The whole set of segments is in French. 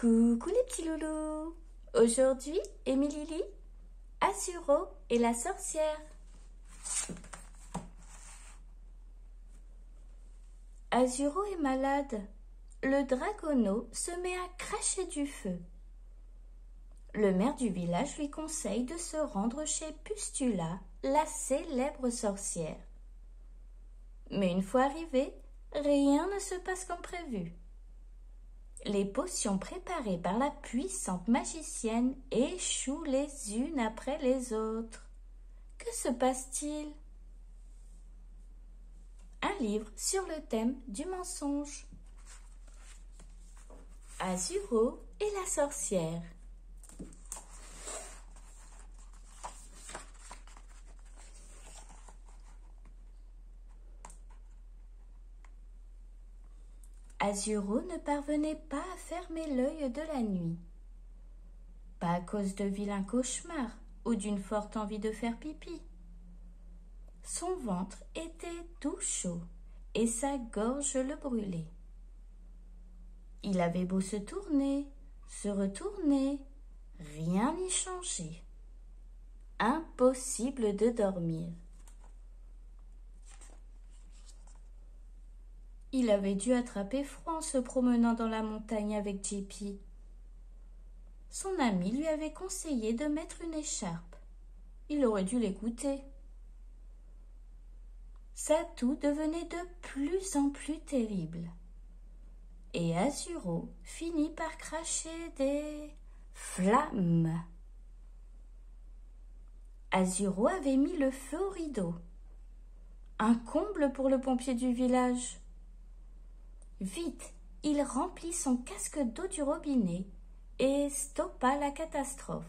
Coucou les petits loulous. Aujourd'hui, Émilie lit Azuro et la sorcière. Azuro est malade. Le dragono se met à cracher du feu. Le maire du village lui conseille de se rendre chez Pustula, la célèbre sorcière. Mais une fois arrivé, rien ne se passe comme prévu. Les potions préparées par la puissante magicienne échouent les unes après les autres. Que se passe-t-il? Un livre sur le thème du mensonge. Azuro et la sorcière. Azuro ne parvenait pas à fermer l'œil de la nuit. Pas à cause de vilains cauchemars ou d'une forte envie de faire pipi. Son ventre était tout chaud et sa gorge le brûlait. Il avait beau se tourner, se retourner, rien n'y changeait. Impossible de dormir. Il avait dû attraper froid en se promenant dans la montagne avec JP. Son ami lui avait conseillé de mettre une écharpe. Il aurait dû l'écouter. Sa toux devenait de plus en plus terrible. Et Azuro finit par cracher des flammes. Azuro avait mis le feu au rideau. Un comble pour le pompier du village. Vite, il remplit son casque d'eau du robinet et stoppa la catastrophe.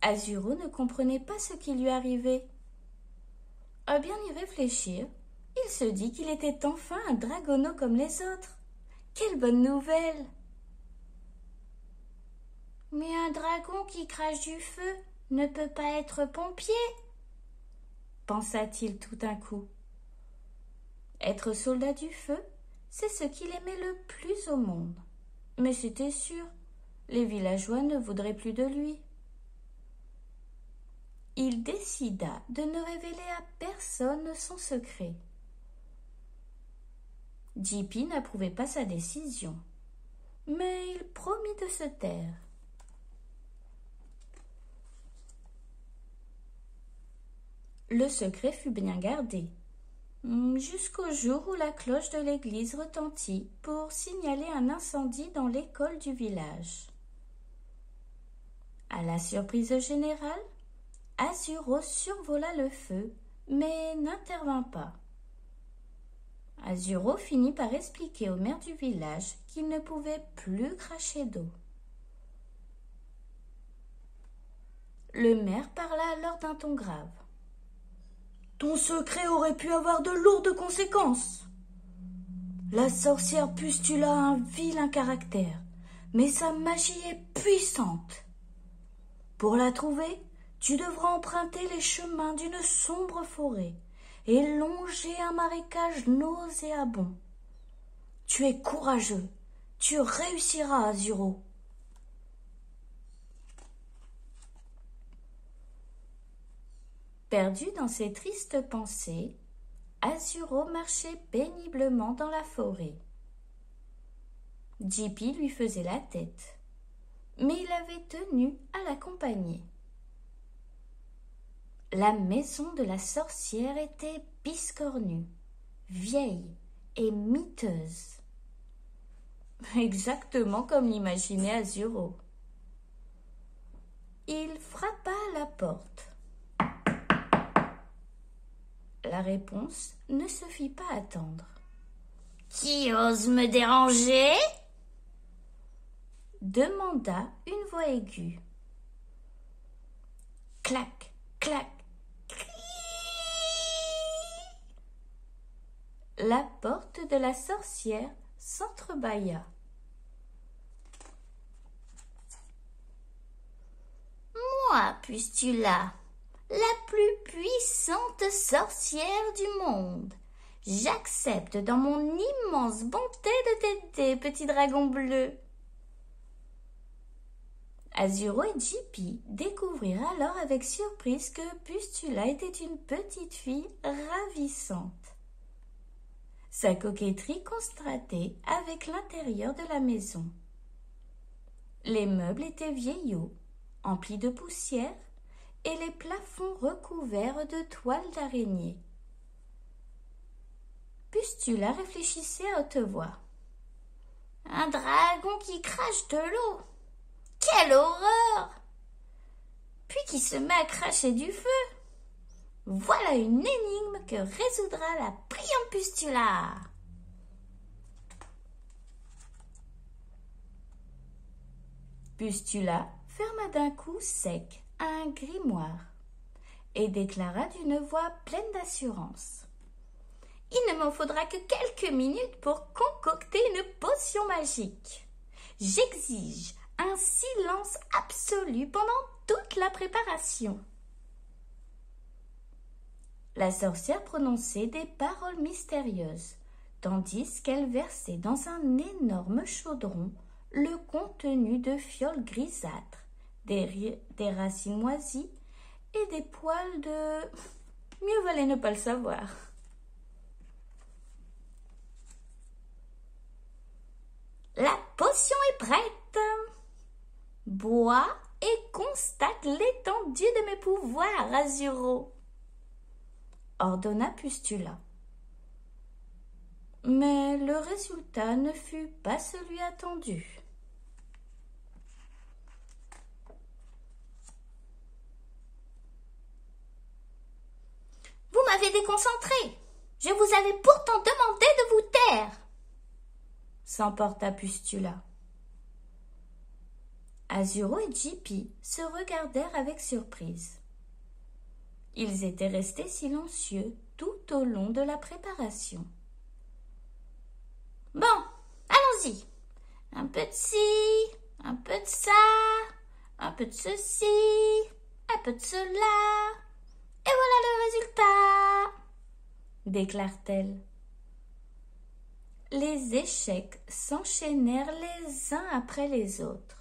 Azuro ne comprenait pas ce qui lui arrivait. À bien y réfléchir, il se dit qu'il était enfin un dragono comme les autres. Quelle bonne nouvelle! Mais un dragon qui crache du feu ne peut pas être pompier, pensa-t-il tout d'un coup. Être soldat du feu, c'est ce qu'il aimait le plus au monde. Mais c'était sûr, les villageois ne voudraient plus de lui. Il décida de ne révéler à personne son secret. JP n'approuvait pas sa décision, mais il promit de se taire. Le secret fut bien gardé, jusqu'au jour où la cloche de l'église retentit pour signaler un incendie dans l'école du village. À la surprise générale, Azuro survola le feu, mais n'intervint pas. Azuro finit par expliquer au maire du village qu'il ne pouvait plus cracher d'eau. Le maire parla alors d'un ton grave. Ton secret aurait pu avoir de lourdes conséquences. La sorcière Pustula a un vilain caractère, mais sa magie est puissante. Pour la trouver, tu devras emprunter les chemins d'une sombre forêt et longer un marécage nauséabond. Tu es courageux, tu réussiras, Azuro. Perdu dans ses tristes pensées, Azuro marchait péniblement dans la forêt. JP lui faisait la tête, mais il avait tenu à l'accompagner. La maison de la sorcière était biscornue, vieille et miteuse. Exactement comme l'imaginait Azuro. Il frappa à la porte. La réponse ne se fit pas attendre. « Qui ose me déranger ?» demanda une voix aiguë. Clac, clac, cric. La porte de la sorcière s'entrebâilla. « Moi, Pustula, la plus puissante sorcière du monde. J'accepte dans mon immense bonté de t'aider, petit dragon bleu. Azuro et Jippy découvrirent alors avec surprise que Pustula était une petite fille ravissante. Sa coquetterie contrastait avec l'intérieur de la maison. Les meubles étaient vieillots, emplis de poussière, et les plafonds recouverts de toiles d'araignée. Pustula réfléchissait à haute voix. Un dragon qui crache de l'eau. Quelle horreur! Puis qui se met à cracher du feu. Voilà une énigme que résoudra la brillante Pustula. Pustula ferma d'un coup sec un grimoire et déclara d'une voix pleine d'assurance. Il ne m'en faudra que quelques minutes pour concocter une potion magique. J'exige un silence absolu pendant toute la préparation. La sorcière prononçait des paroles mystérieuses, tandis qu'elle versait dans un énorme chaudron le contenu de fioles grisâtres, des racines moisies et des poils de... Mieux valait ne pas le savoir. La potion est prête. Bois et constate l'étendue de mes pouvoirs, Azuro, ordonna Pustula. Mais le résultat ne fut pas celui attendu. Vous m'avez déconcentré. Je vous avais pourtant demandé de vous taire, s'emporta Pustula. Azuro et Jippy se regardèrent avec surprise. Ils étaient restés silencieux tout au long de la préparation. Bon, allons-y. Un peu de ci, un peu de ça, un peu de ceci, un peu de cela. Et voilà le résultat, déclare-t-elle. Les échecs s'enchaînèrent les uns après les autres.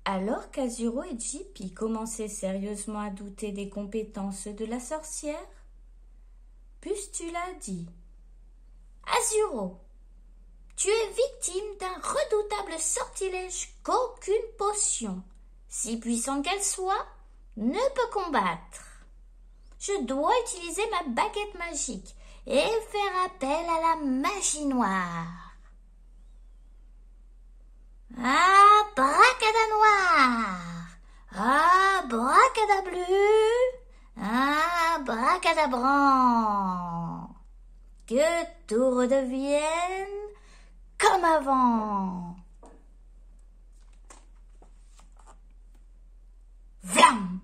Alors qu'Azuro et Jippy commençaient sérieusement à douter des compétences de la sorcière, Pustula dit « Azuro, tu es victime d'un redoutable sortilège qu'aucune potion, si puissante qu'elle soit, ne peut combattre. Je dois utiliser ma baguette magique et faire appel à la magie noire. Abracadanoir, abracadablu, abracadabran. Que tout redevienne comme avant. Vlam!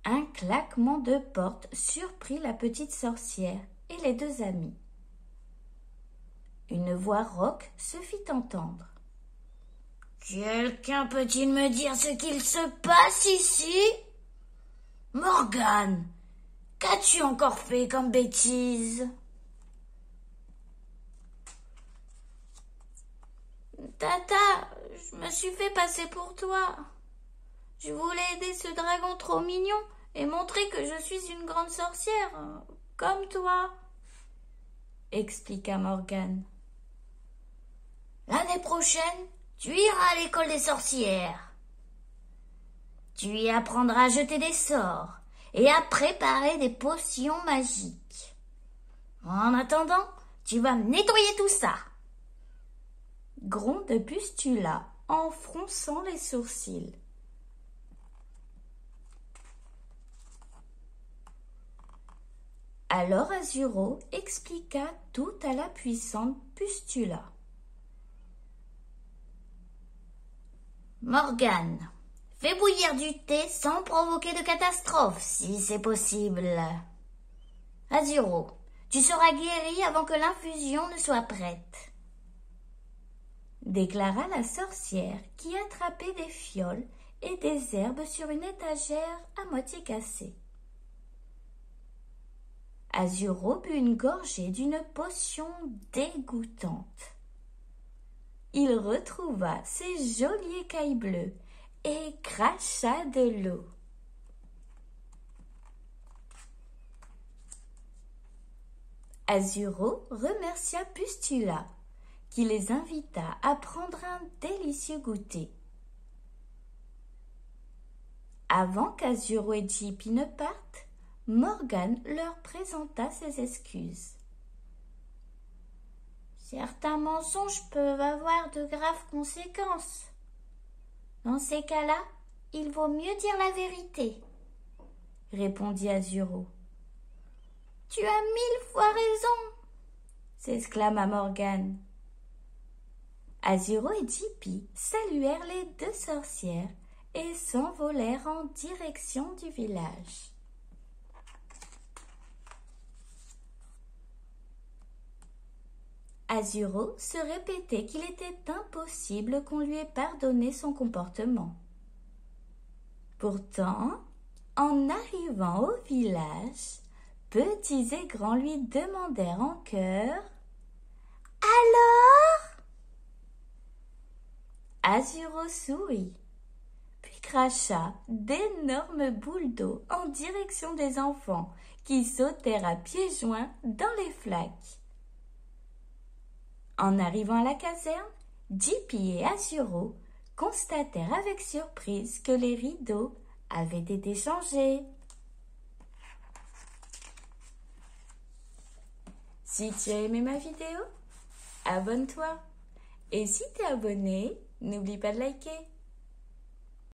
Un claquement de porte surprit la petite sorcière et les deux amis. Une voix rauque se fit entendre. « Quelqu'un peut-il me dire ce qu'il se passe ici ? Morgane, qu'as-tu encore fait comme bêtise ? » Tata, je me suis fait passer pour toi. Je voulais aider ce dragon trop mignon et montrer que je suis une grande sorcière, comme toi, expliqua Morgane. L'année prochaine, tu iras à l'école des sorcières. Tu y apprendras à jeter des sorts et à préparer des potions magiques. En attendant, tu vas nettoyer tout ça. Gronde Pustula en fronçant les sourcils. Alors Azuro expliqua tout à la puissante Pustula. Morgane, fais bouillir du thé sans provoquer de catastrophe, si c'est possible. Azuro, tu seras guéri avant que l'infusion ne soit prête, déclara la sorcière qui attrapait des fioles et des herbes sur une étagère à moitié cassée. Azuro but une gorgée d'une potion dégoûtante. Il retrouva ses jolies écailles bleues et cracha de l'eau. Azuro remercia Pustula, qui les invita à prendre un délicieux goûter. Avant qu'Azuro et Jippy ne partent, Morgane leur présenta ses excuses. Certains mensonges peuvent avoir de graves conséquences. Dans ces cas-là, il vaut mieux dire la vérité, répondit Azuro. Tu as 1000 fois raison, s'exclama Morgane. Azuro et Jippy saluèrent les deux sorcières et s'envolèrent en direction du village. Azuro se répétait qu'il était impossible qu'on lui ait pardonné son comportement. Pourtant, en arrivant au village, petits et grands lui demandèrent en chœur « Alors ?» Azuro sourit, puis cracha d'énormes boules d'eau en direction des enfants qui sautèrent à pieds joints dans les flaques. En arrivant à la caserne, Jippy et Azuro constatèrent avec surprise que les rideaux avaient été changés. Si tu as aimé ma vidéo, abonne-toi. Et si tu es abonné, n'oublie pas de liker.